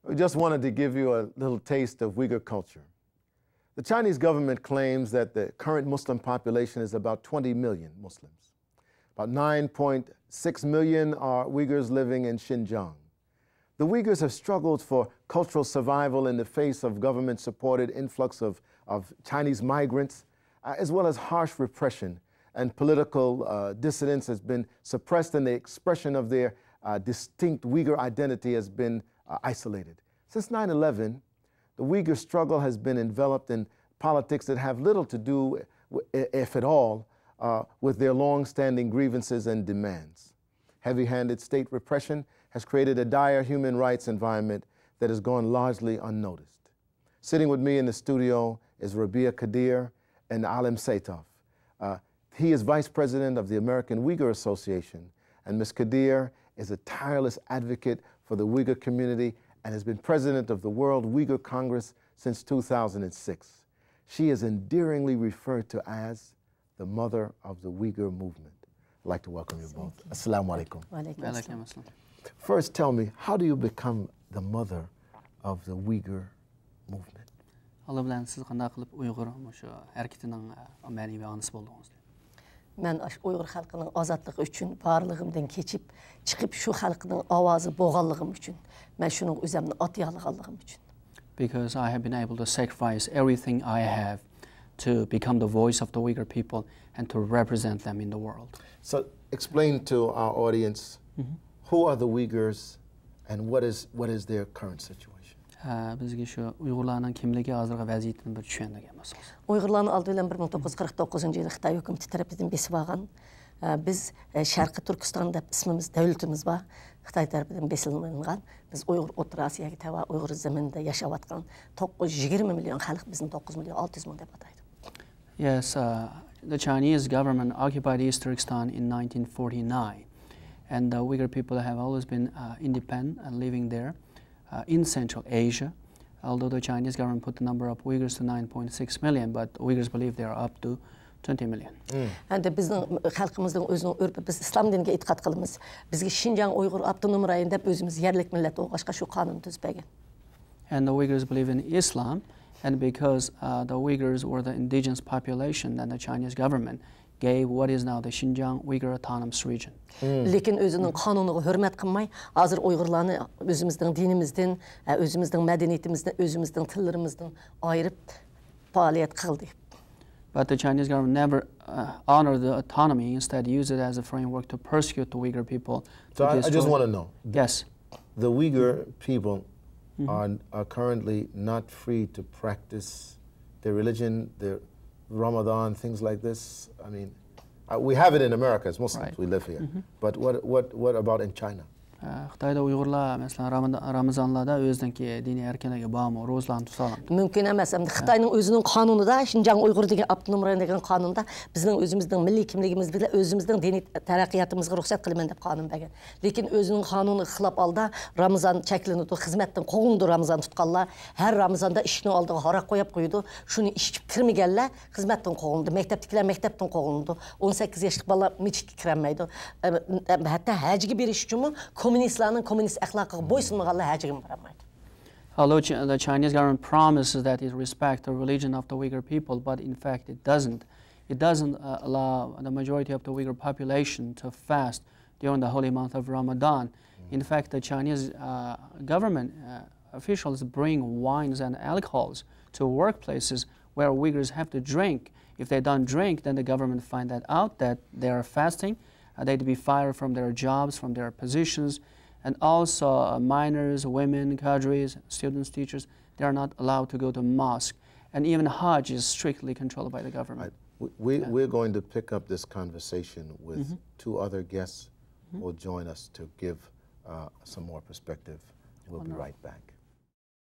We just wanted to give you a little taste of Uyghur culture. The Chinese government claims that the current Muslim population is about 20 million Muslims. About 9.6 million are Uyghurs living in Xinjiang. The Uyghurs have struggled for cultural survival in the face of government-supported influx of Chinese migrants, as well as harsh repression, and political dissidence has been suppressed, and the expression of their distinct Uyghur identity has been isolated. Since 9/11, the Uyghur struggle has been enveloped in politics that have little to do, if at all, with their long-standing grievances and demands. Heavy-handed state repression has created a dire human rights environment that has gone largely unnoticed. Sitting with me in the studio is Rabia Kadir and Alim Saitov. He is Vice President of the American Uyghur Association, and Ms. Kadir is a tireless advocate for the Uyghur community and has been President of the World Uyghur Congress since 2006. She is endearingly referred to as the mother of the Uyghur movement. I'd like to welcome you both. Assalamu alaikum. First, tell me, how do you become the mother of the Uyghur movement? Allah bilan siz qanday qilib Uyg'ur o'sha harakatining amaliy anisi bo'ldingiz? Men Uyg'ur xalqining ozodligi uchun barlig'imdan kechib chiqib shu xalqining ovozi bo'lganligim uchun, men shuning o'zimni otay olganligim uchun. Because I have been able to sacrifice everything I have to become the voice of the Uyghur people and to represent them in the world. So explain to our audience, who are the Uyghurs and what is their current situation? Bizga shu Uyg'urlarning kimligi hozirgi vaziyatini bir tushuntirgan bo'lsangiz. Uyg'urlarning oldi bilan 1949-yili Xitoy hukumati tarafidan besib olgan, biz Sharqiy Turkestan deb ismimiz, davlatimiz bor. Xitoy tarafidan besilgan, biz Uyg'ur O'rta Osiyoga tava Uyg'ur zaminida yashayotgan 920 million xalq bizni 9 million 600 ming deb ataydi. Yes, the Chinese government occupied East Turkestan in 1949, and the Uyghur people have always been independent and living there. In Central Asia, although the Chinese government put the number of Uyghurs to 9.6 million, but Uyghurs believe they are up to 20 million. And bizning xalqimizning o'zining urfi, biz islom diniga e'tiqod qilamiz. Bizga Xinjiang Uyg'ur avtonom rayon deb o'zimiz yerlik millat o'g'ashqa shu qonun tuzmagan. And the Uyghurs believe in Islam, and because the Uyghurs were the indigenous population, then the Chinese government gave what is now the Xinjiang Uyghur Autonomous Region. Lekin o'zining qonuniga hurmat qilmay, hozir Uyg'urlarni o'zimizning dinimizdan, o'zimizning madaniyatimizdan, o'zimizning tillarimizdan ayirib faoliyat qildi. But the Chinese government never honored the autonomy, instead used it as a framework to persecute the Uyghur people. So I just want to know. Yes. The Uyghur people are currently not free to practice their religion, their Ramadan, things like this. I mean, we have it in America as Muslims, Right. we live here. But what about in China? Xitoyda Uyg'urlar masalan Ramazonlarda o'zining diniy erkinligiga bormi, ro'zalarni tutadi. Mumkin emas. Endi Xitoyning o'zining qonunida, Xinjiang Uyg'ur degan avtonom rayon degan qonunda bizning o'zimizning milliy kimligimiz bilan o'zimizning diniy taraqqiyotimizga ruxsat qilaman deb qonun bergan. Lekin o'zining qonuniga xilop oldi, Ramazon cheklanadi, xizmatdan qo'yildi Ramazon tutganlar, har Ramazonda ishni oldiga haroq qo'yib qo'ydi. Shuni ichib kirmaganlar xizmatdan qo'yildi. Maktabdagilar maktabdan qo'yildi. 18 yoshli bola masjidga kirmaydi. Hatto hajga berish uchun kommunistlarning kommunist axloqiga bo'ysunmaganlar hajga bormaydi. Although the Chinese government promises that it respects the religion of the Uyghur people, but in fact it doesn't. It doesn't allow the majority of the Uyghur population to fast during the holy month of Ramadan. In fact, the Chinese government officials bring wines and alcohols to workplaces where Uyghurs have to drink. If they don't drink, then the government find that out that they are fasting. They'd be fired from their jobs, from their positions, and also minors, women, cadres, students, teachers, they are not allowed to go to mosque. And even Hajj is strictly controlled by the government. We're going to pick up this conversation with two other guests who will join us to give some more perspective. We'll be right back.